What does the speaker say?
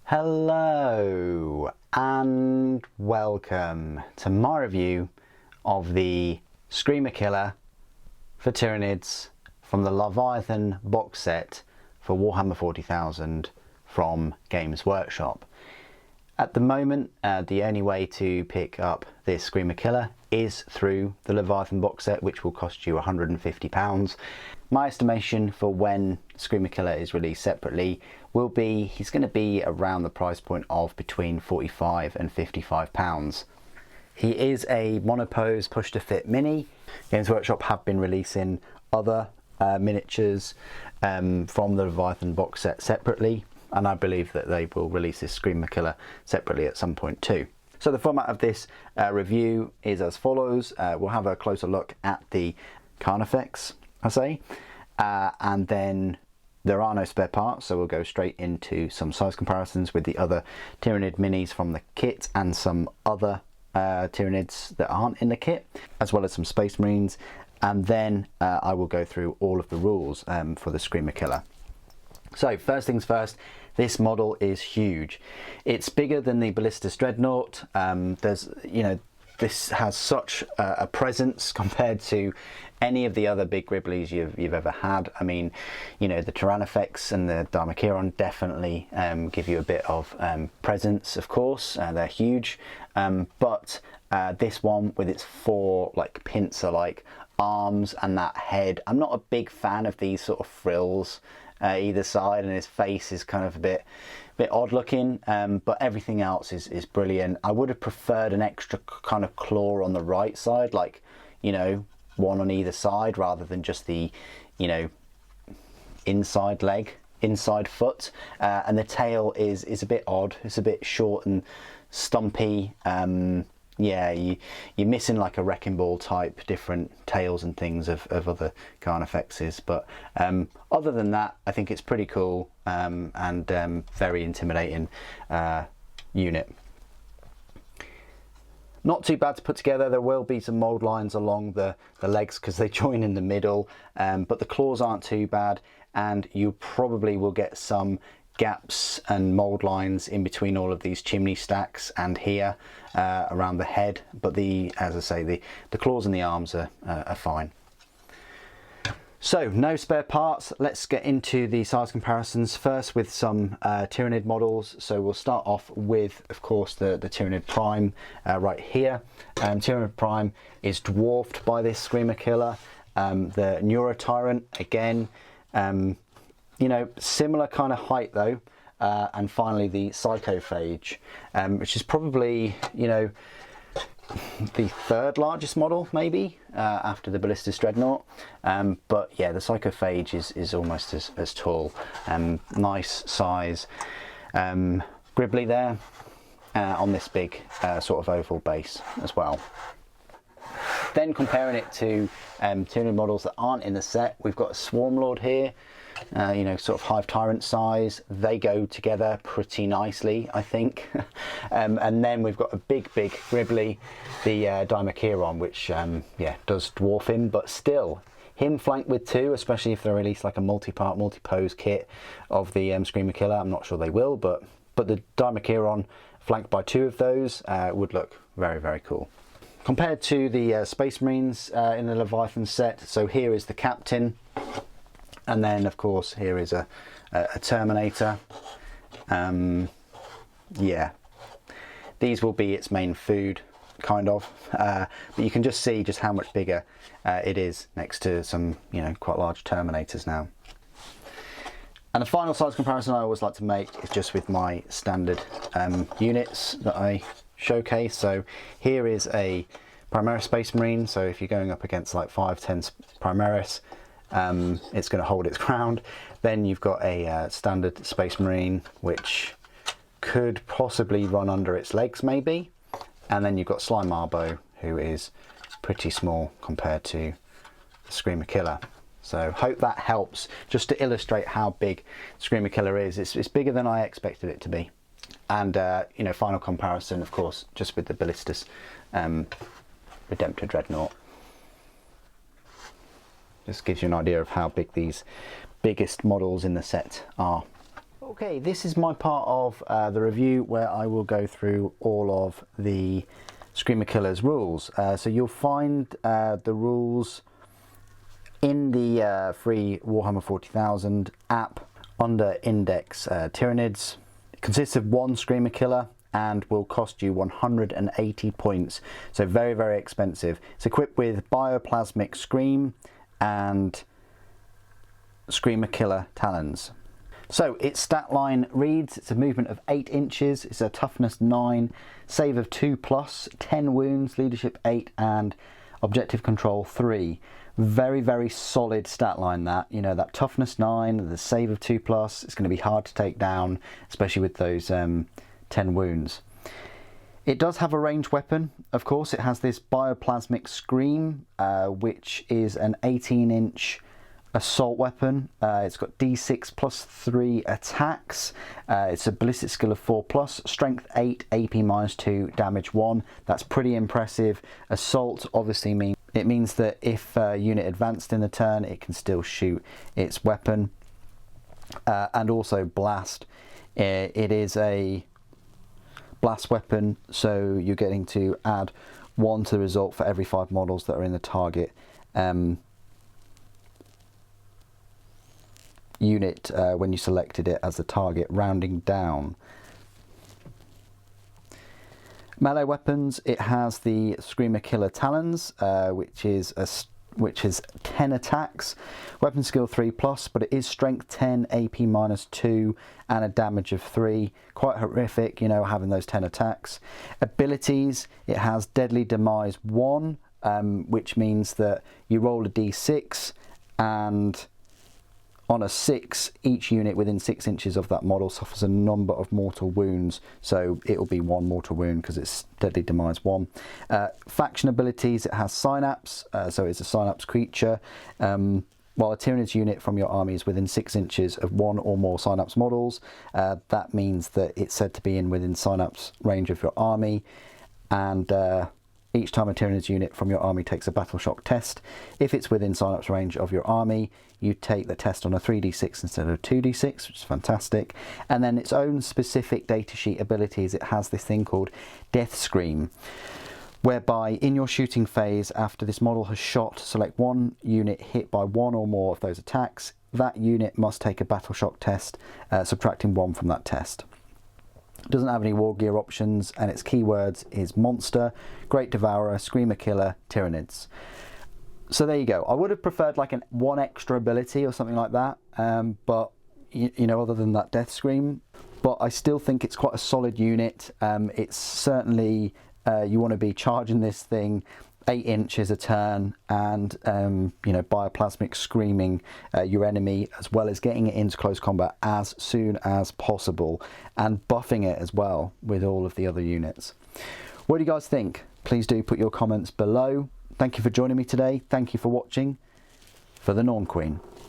Hello and welcome to my review of the Screamer-Killer for Tyranids from the Leviathan box set for Warhammer 40,000 from Games Workshop. At the moment, the only way to pick up this Screamer-Killer is through the Leviathan box set, which will cost you £150. My estimation for when Screamer-Killer is released separately will be he's going to be around the price point of between £45 and £55. He is a monopose push-to-fit mini. Games Workshop have been releasing other miniatures from the Leviathan box set separately, and I believe that they will release this Screamer-Killer separately at some point too. So the format of this review is as follows. We'll have a closer look at the Carnifex, I say, and then there are no spare parts, so we'll go straight into some size comparisons with the other Tyranid minis from the kit and some other Tyranids that aren't in the kit, as well as some Space Marines, and then I will go through all of the rules for the Screamer-Killer. So first things first, this model is huge. It's bigger than the Ballistus Dreadnought. This has such a presence compared to any of the other big Gribblies you've ever had. I mean, you know, the Tyranids and the Dimachieron definitely give you a bit of presence, of course. They're huge, but this one with its four like pincer-like arms and that head, I'm not a big fan of these sort of frills either side, and his face is kind of a bit odd looking, but everything else is brilliant. I would have preferred an extra kind of claw on the right side, like, you know, one on either side rather than just the, you know, inside leg, inside foot. And the tail is a bit odd. It's a bit short and stumpy. Yeah, you're missing like a wrecking ball type different tails and things of other Carnifexes, but other than that, I think it's pretty cool and very intimidating unit. Not too bad to put together. There will be some mould lines along the legs because they join in the middle, but the claws aren't too bad, and you probably will get some gaps and mould lines in between all of these chimney stacks and here around the head, but as I say, the claws and the arms are fine. So no spare parts. Let's get into the size comparisons first with some Tyranid models. So we'll start off with, of course, the Tyranid Prime right here. Tyranid Prime is dwarfed by this Screamer-Killer. The Neurotyrant, again, you know, similar kind of height though. And finally the Psychophage, which is probably, you know, the third largest model maybe after the Ballistus Dreadnought, but yeah, the Psychophage is almost as tall. Nice size Gribbly there on this big sort of oval base as well. Then comparing it to Tyranid models that aren't in the set, we've got a Swarmlord here. You know, sort of Hive Tyrant size. They go together pretty nicely, I think. And then we've got a big Gribbly, the Dimachieron, which yeah, does dwarf him, but still, him flanked with two, especially if they release like a multi-part, multi-pose kit of the Screamer-Killer. I'm not sure they will, but the Dimachieron flanked by two of those would look very, very cool. Compared to the Space Marines in the Leviathan set, so here is the Captain. And then, of course, here is a Terminator. Yeah, these will be its main food, kind of. But you can just see just how much bigger it is next to some, you know, quite large Terminators now. And the final size comparison I always like to make is just with my standard units that I showcase. So here is a Primaris Space Marine. So if you're going up against like 5-10 Primaris, it's going to hold its ground. Then you've got a standard Space Marine, which could possibly run under its legs maybe, and then you've got Slime Marbo, who is pretty small compared to the Screamer-Killer. So hope that helps just to illustrate how big Screamer-Killer is. It's bigger than I expected it to be. And you know, final comparison, of course, just with the Ballistus Redemptor Dreadnought. Just gives you an idea of how big these biggest models in the set are Okay, this is my part of the review where I will go through all of the Screamer-Killer's rules. So you'll find the rules in the free Warhammer 40,000 app under Index Tyranids. It consists of one Screamer-Killer and will cost you 180 points, so very, very expensive. It's equipped with Bioplasmic Scream and Screamer-Killer Talons. So its stat line reads, it's a movement of 8 inches, it's a toughness 9, save of 2+, 10 wounds, leadership 8 and objective control 3. Very, very solid stat line that. You know, that toughness 9, the save of 2+, it's going to be hard to take down, especially with those 10 wounds. It does have a ranged weapon, of course. It has this Bioplasmic Scream, which is an 18-inch assault weapon. It's got D6 plus 3 attacks. It's a ballistic skill of 4+, strength 8, AP -2, damage 1. That's pretty impressive. Assault obviously means that if a unit advanced in the turn, it can still shoot its weapon. And also blast. It is a blast weapon, so you're getting to add 1 to the result for every 5 models that are in the target unit when you selected it as the target, rounding down. Melee weapons, it has the Screamer-Killer Talons, which is 10 attacks, weapon skill 3+, but it is strength 10, AP -2 and a damage of 3. Quite horrific, you know, having those 10 attacks. Abilities, it has Deadly Demise 1, which means that you roll a d6 and on a 6, each unit within 6 inches of that model suffers a number of mortal wounds, so it'll be 1 mortal wound because it's Deadly Demise 1. Faction abilities, it has Synapse, so it's a Synapse creature. While a Tyranids unit from your army is within 6 inches of 1 or more Synapse models, that means that it's said to be within Synapse range of your army, and each time a Tyranids unit from your army takes a Battle Shock test, if it's within Synapse range of your army, you take the test on a 3d6 instead of 2d6, which is fantastic. And then its own specific datasheet abilities, it has this thing called Death Scream, whereby in your shooting phase, after this model has shot, select one unit hit by 1 or more of those attacks. That unit must take a Battle Shock test, subtracting 1 from that test. It doesn't have any war gear options, and its keywords is Monster, Great Devourer, Screamer-Killer, Tyranids. So there you go. I would have preferred like one extra ability or something like that, but you know, other than that Death Scream. But I still think it's quite a solid unit. It's certainly, you want to be charging this thing 8 inches a turn and, you know, Bioplasmic Screaming your enemy, as well as getting it into close combat as soon as possible and buffing it as well with all of the other units. What do you guys think? Please do put your comments below. Thank you for joining me today. Thank you for watching. For the Norn Queen.